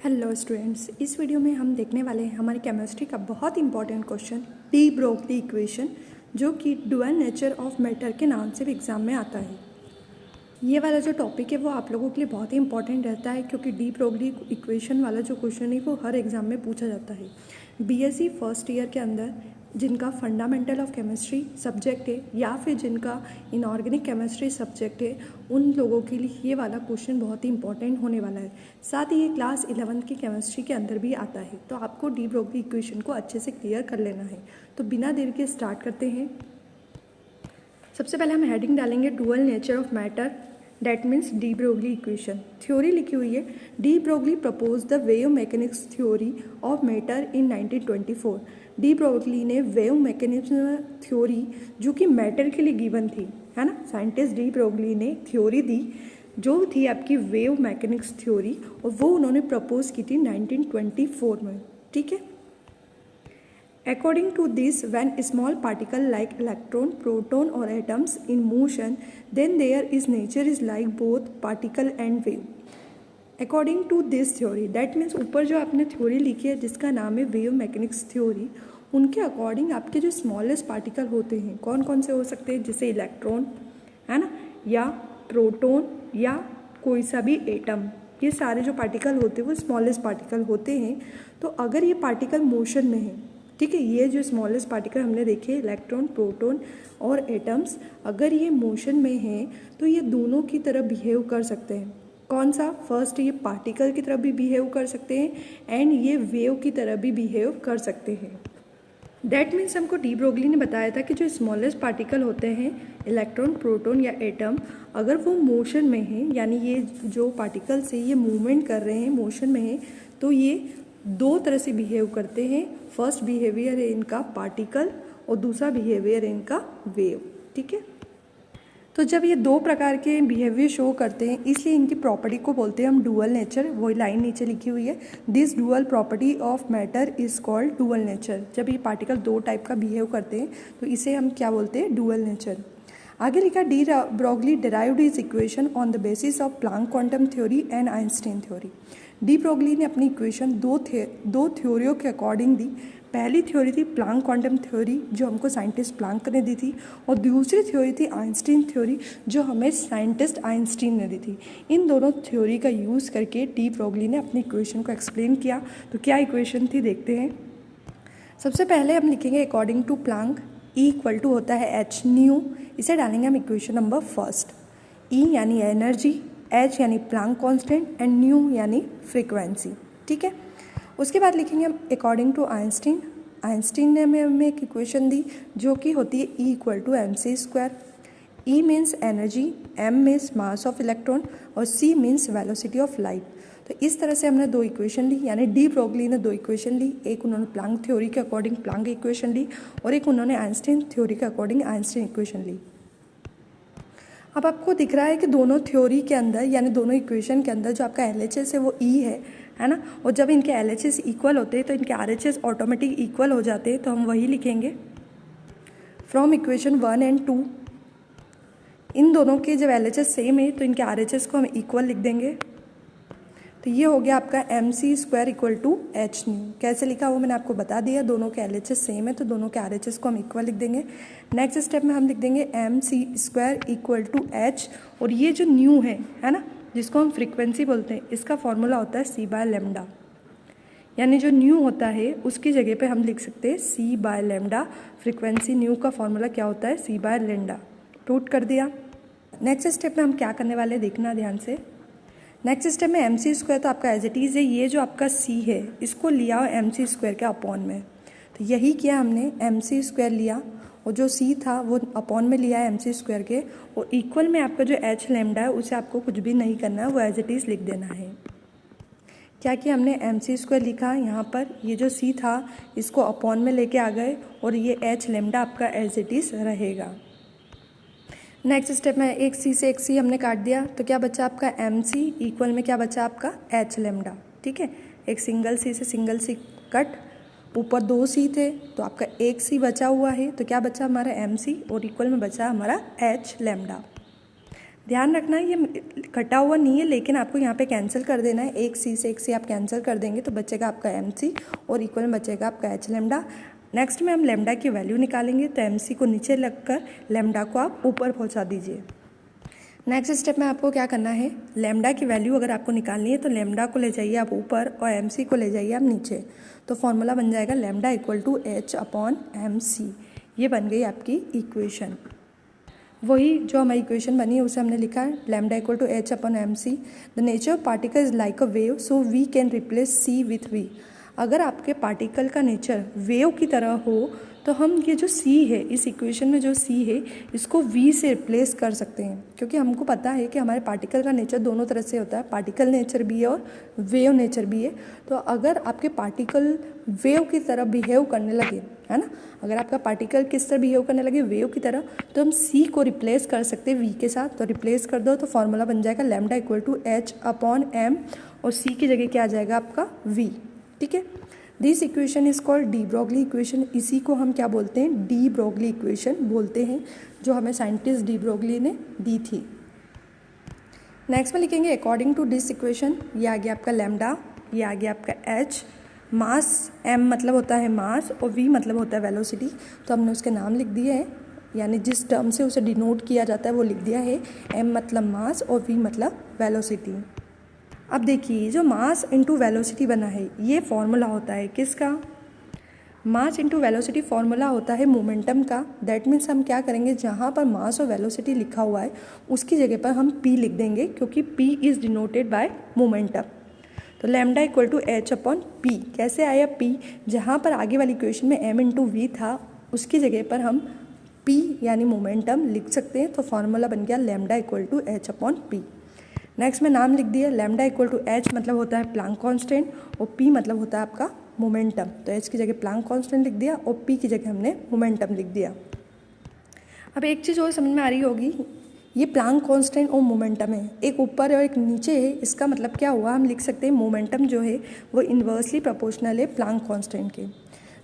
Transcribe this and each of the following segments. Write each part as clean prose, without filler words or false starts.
Hello students, इस video में हम देखने वाले हैं हमारी केमिस्ट्री का बहुत important question de Broglie equation, जो कि डुअल नेचर ऑफ मैटर के नाम से भी एग्जाम में आता है। ये वाला जो टॉपिक है वो आप लोगों के लिए बहुत ही इंपॉर्टेंट रहता है, क्योंकि डी ब्रोगली इक्वेशन वाला जो क्वेश्चन है वो हर एग्जाम में पूछा जाता है। बीएससी फर्स्ट ईयर के अंदर जिनका फंडामेंटल ऑफ केमिस्ट्री सब्जेक्ट है या फिर जिनका इनऑर्गेनिक केमिस्ट्री सब्जेक्ट है, उन लोगों के लिए ये वाला क्वेश्चन बहुत ही इंपॉर्टेंट होने वाला है। साथ ही ये क्लास 11th की केमिस्ट्री के अंदर भी आता है, तो आपको डी ब्रोगली इक्वेशन को अच्छे से क्लियर कर लेना है। तो बिना देर के स्टार्ट करते हैं। सबसे पहले हम हेडिंग डालेंगे dual nature of matter, that means de Broglie equation. Theory लिखी हुई है, de Broglie propose the wave mechanics theory of matter in 1924। De Broglie ने वेव मैकेनिज्म थ्योरी जो कि मैटर के लिए गिवन थी, है ना, साइंटिस्ट डी ब्रोगली ने थ्योरी दी जो थी आपकी वेव मैकेनिक्स थ्योरी, और वो उन्होंने प्रपोज की थी 1924 में। ठीक है। According to this, when small particle like electron, proton or atoms in motion, then their is nature is like both particle and wave. According to this theory, that means ऊपर जो आपने थ्योरी लिखी है जिसका नाम है वेव मैकेनिक्स थ्योरी, उनके according आपके जो स्मॉलेस्ट पार्टिकल होते हैं कौन कौन से हो सकते हैं, जैसे इलेक्ट्रॉन, है ना, या प्रोटोन या कोई सा भी एटम, ये सारे जो पार्टिकल होते हैं वो स्मॉलेस्ट पार्टिकल होते हैं। तो अगर ये पार्टिकल मोशन में है, ठीक है, ये जो स्मॉलेस्ट पार्टिकल हमने देखे इलेक्ट्रॉन, प्रोटॉन और एटम्स, अगर ये मोशन में हैं तो ये दोनों की तरह बिहेव कर सकते हैं। कौन सा? फर्स्ट, ये पार्टिकल की तरह भी बिहेव कर सकते हैं एंड ये वेव की तरह भी बिहेव कर सकते हैं। दैट मीन्स हमको डी ब्रोगली ने बताया था कि जो स्मॉलेस्ट पार्टिकल होते हैं इलेक्ट्रॉन, प्रोटॉन या एटम, अगर वो मोशन में हैं, यानी ये जो पार्टिकल्स है ये मूवमेंट कर रहे हैं, मोशन में है, तो ये दो तरह से बिहेव करते हैं। फर्स्ट बिहेवियर है इनका पार्टिकल और दूसरा बिहेवियर है इनका वेव। ठीक है। तो जब ये दो प्रकार के बिहेवियर शो करते हैं, इसलिए इनकी प्रॉपर्टी को बोलते हैं हम डुअल नेचर। वही लाइन नीचे लिखी हुई है, this dual property of matter is called dual nature. जब ये पार्टिकल दो टाइप का बिहेव करते हैं तो इसे हम क्या बोलते हैं? Dual nature. आगे लिखा, de Broglie derived his equation on the basis of Planck quantum theory and Einstein theory. De Broglie ने अपनी इक्वेशन दो थ्योरियों के अकॉर्डिंग दी। पहली थ्योरी थी प्लैंक क्वांटम थ्योरी जो हमको साइंटिस्ट प्लैंक ने दी थी, और दूसरी थ्योरी थी आइंस्टाइन थ्योरी जो हमें साइंटिस्ट आइंस्टाइन ने दी थी। इन दोनों थ्योरी का यूज़ करके डी ब्रोगली ने अपनी इक्वेशन को एक्सप्लेन किया। तो क्या इक्वेशन थी देखते हैं। सबसे पहले हम लिखेंगे according to Planck, E equal to होता है एच न्यू। इसे डालेंगे हम इक्वेशन नंबर फर्स्ट। ई यानी एनर्जी, एच यानी प्लैंक कांस्टेंट एंड न्यू यानी फ्रीक्वेंसी। ठीक है। उसके बाद लिखेंगे हम अकॉर्डिंग टू आइंस्टीन। आइंस्टीन ने हमें एक इक्वेशन दी जो कि होती है E equal to M C square. E means energy, M means mass of electron और C means velocity of light. तो इस तरह से हमने दो इक्वेशन ली, यानी डी ब्रोगली ने दो इक्वेशन ली। एक उन्होंने प्लैंक थ्योरी के अकॉर्डिंग प्लैंक इक्वेशन ली और एक उन्होंने आइंस्टीन थ्योरी के अकॉर्डिंग आइंस्टीन इक्वेशन ली। अब आपको दिख रहा है कि दोनों थ्योरी के अंदर, यानी दोनों इक्वेशन के अंदर जो आपका LHS है वो ई है ना, और जब इनके LHS इक्वल होते हैं तो इनके RHS ऑटोमेटिक इक्वल हो जाते हैं। तो हम वही लिखेंगे फ्रॉम इक्वेशन 1 एंड 2। इन दोनों के जब LHS सेम है तो इनके RHS को हम इक्वल लिख देंगे। तो ये हो गया आपका M C square equal to H nu. कैसे लिखा वो मैंने आपको बता दिया, दोनों के LHS सेम है तो दोनों के RHS को हम इक्वल लिख देंगे। नेक्स्ट स्टेप में हम लिख देंगे M C square equal to H, और ये जो न्यू है ना, जिसको हम फ्रीक्वेंसी बोलते हैं, इसका फॉर्मूला होता है सी बाय लेमडा। यानी जो न्यू होता है उसकी जगह पे हम लिख सकते हैं सी बाय लेमडा। फ्रीक्वेंसी न्यू का फॉर्मूला क्या होता है? सी बाय लेमडा। टूट कर दिया। नेक्स्ट स्टेप में हम क्या करने वाले देखना ध्यान से। नेक्स्ट स्टेप में एम सी स्क्वायर तो आपका एज इट इज़ है, ये जो आपका सी है इसको लिया एम सी स्क्वायर के अपॉन में। तो यही किया हमने, एम सी स्क्वायर लिया और जो सी था वो अपॉन में लिया है एम सी स्क्वायर के, और इक्वल में आपका जो एच लेमडा है उसे आपको कुछ भी नहीं करना है, वो एज इट इज़ लिख देना है। क्या किया हमने? एम सी स्क्वायर लिखा यहाँ पर, ये जो सी था इसको अपॉन में लेके आ गए और ये एच लेमडा आपका एज इट इज़ रहेगा। नेक्स्ट स्टेप में एक सी से एक सी हमने काट दिया, तो क्या बचा आपका एम सी इक्वल में क्या बचा आपका एच लेमडा। ठीक है, एक सिंगल सी से सिंगल सी कट, ऊपर दो सी थे तो आपका एक सी बचा हुआ है, तो क्या बचा हमारा एम सी और इक्वल में बचा हमारा एच लेमडा। ध्यान रखना ये कटा हुआ नहीं है, लेकिन आपको यहाँ पे कैंसिल कर देना है। एक सी से एक सी आप कैंसिल कर देंगे तो बचेगा आपका MC और इक्वल में बचेगा आपका H लैम्डा। नेक्स्ट में हम लैम्डा की वैल्यू निकालेंगे, तो MC को नीचे लगकर लैम्डा को आप ऊपर पहुँचा दीजिए। नेक्स्ट स्टेप में आपको क्या करना है, लैम्डा की वैल्यू अगर आपको निकालनी है तो लैम्डा को ले जाइए आप ऊपर और MC को ले जाइए आप नीचे। तो फॉर्मूला बन जाएगा लैम्डा इक्वल टू H/MC। ये बन गई आपकी इक्वेशन। वही जो हमारी इक्वेशन बनी है उसे हमने लिखा है lambda equal to H/MC। The nature of particle is like a wave, so we can replace C with V। अगर आपके पार्टिकल का नेचर वेव की तरह हो तो हम ये जो C है, इस इक्वेशन में जो C है, इसको V से रिप्लेस कर सकते हैं, क्योंकि हमको पता है कि हमारे पार्टिकल का नेचर दोनों तरह से होता है, पार्टिकल नेचर भी है और वेव नेचर भी है। तो अगर आपके पार्टिकल वेव की तरह बिहेव करने लगे, है ना, अगर आपका पार्टिकल किस तरह बिहेव करने लगे, वेव की तरह, तो हम C को रिप्लेस कर सकते हैं V के साथ। तो रिप्लेस कर दो तो फॉर्मूला बन जाएगा लैम्डा इक्वल टू H/M और C की जगह क्या आ जाएगा आपका V। ठीक है, this equation is called de Broglie equation. इसी को हम क्या बोलते हैं, डी ब्रोगली इक्वेशन बोलते हैं, जो हमें साइंटिस्ट डी ब्रोगली ने दी थी। नेक्स्ट में लिखेंगे अकॉर्डिंग टू दिस इक्वेशन, ये आ गया आपका लैम्डा, ये आ गया आपका H, मास M मतलब होता है मास और V मतलब होता है वेलोसिटी। तो हमने उसके नाम लिख दिए हैं, यानी जिस टर्म से उसे डिनोट किया जाता है वो लिख दिया है। M मतलब मास और V मतलब वेलोसिटी। अब देखिए जो मास इंटू वेलोसिटी बना है, ये फॉर्मूला होता है किसका, मास इंटू वेलोसिटी फॉर्मूला होता है मोमेंटम का। दैट मीन्स हम क्या करेंगे, जहाँ पर मास और वेलोसिटी लिखा हुआ है उसकी जगह पर हम P लिख देंगे, क्योंकि P is denoted by momentum. तो लैम्डा इक्वल टू H/P। कैसे आया P, जहाँ पर आगे वाली इक्वेशन में M इंटू V था, उसकी जगह पर हम P यानी मोमेंटम लिख सकते हैं। तो फॉर्मूला बन गया lambda equal to H/P। Next में नाम लिख दिया, लैम्डा इक्वल टू H मतलब होता है प्लांक कांस्टेंट और P मतलब होता है आपका मोमेंटम। तो H की जगह प्लांक कांस्टेंट लिख दिया और P की जगह हमने मोमेंटम लिख दिया। अब एक चीज़ और समझ में आ रही होगी, ये प्लांक कांस्टेंट और मोमेंटम है, एक ऊपर और एक नीचे है। इसका मतलब क्या हुआ, हम लिख सकते हैं मोमेंटम जो है वो इन्वर्सली प्रोपोर्शनल है प्लांक कांस्टेंट के।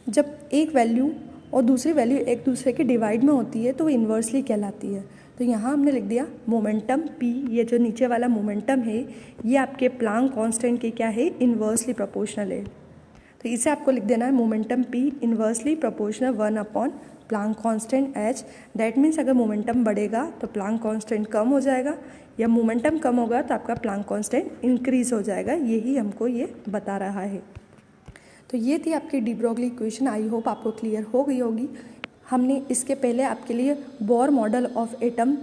जब एक वैल्यू और दूसरी वैल्यू एक दूसरे के डिवाइड में होती है तो वो इन्वर्सली कहलाती है। तो यहाँ हमने लिख दिया मोमेंटम P, ये जो नीचे वाला मोमेंटम है ये आपके प्लांक कांस्टेंट के क्या है, इन्वर्सली प्रोपोर्शनल है। तो इसे आपको लिख देना है momentum P inversely proportional 1 Planck constant H। That means अगर मोमेंटम बढ़ेगा तो प्लांक कांस्टेंट कम हो जाएगा, या मोमेंटम कम होगा तो आपका प्लांक कांस्टेंट इंक्रीज हो जाएगा। यही हमको ये बता रहा है। तो ये थी आपकी de Broglie equation. I hope आपको क्लियर हो गई होगी। हमने इसके पहले आपके लिए बोर मॉडल ऑफ एटम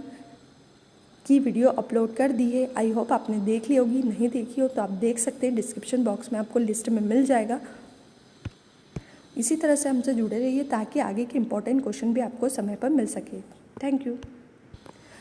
की वीडियो अपलोड कर दी है। आई होप आपने देख ली होगी, नहीं देखी हो तो आप देख सकते हैं, डिस्क्रिप्शन बॉक्स में आपको लिस्ट में मिल जाएगा। इसी तरह से हमसे जुड़े रहिए ताकि आगे के इम्पोर्टेंट क्वेश्चन भी आपको समय पर मिल सके। Thank you.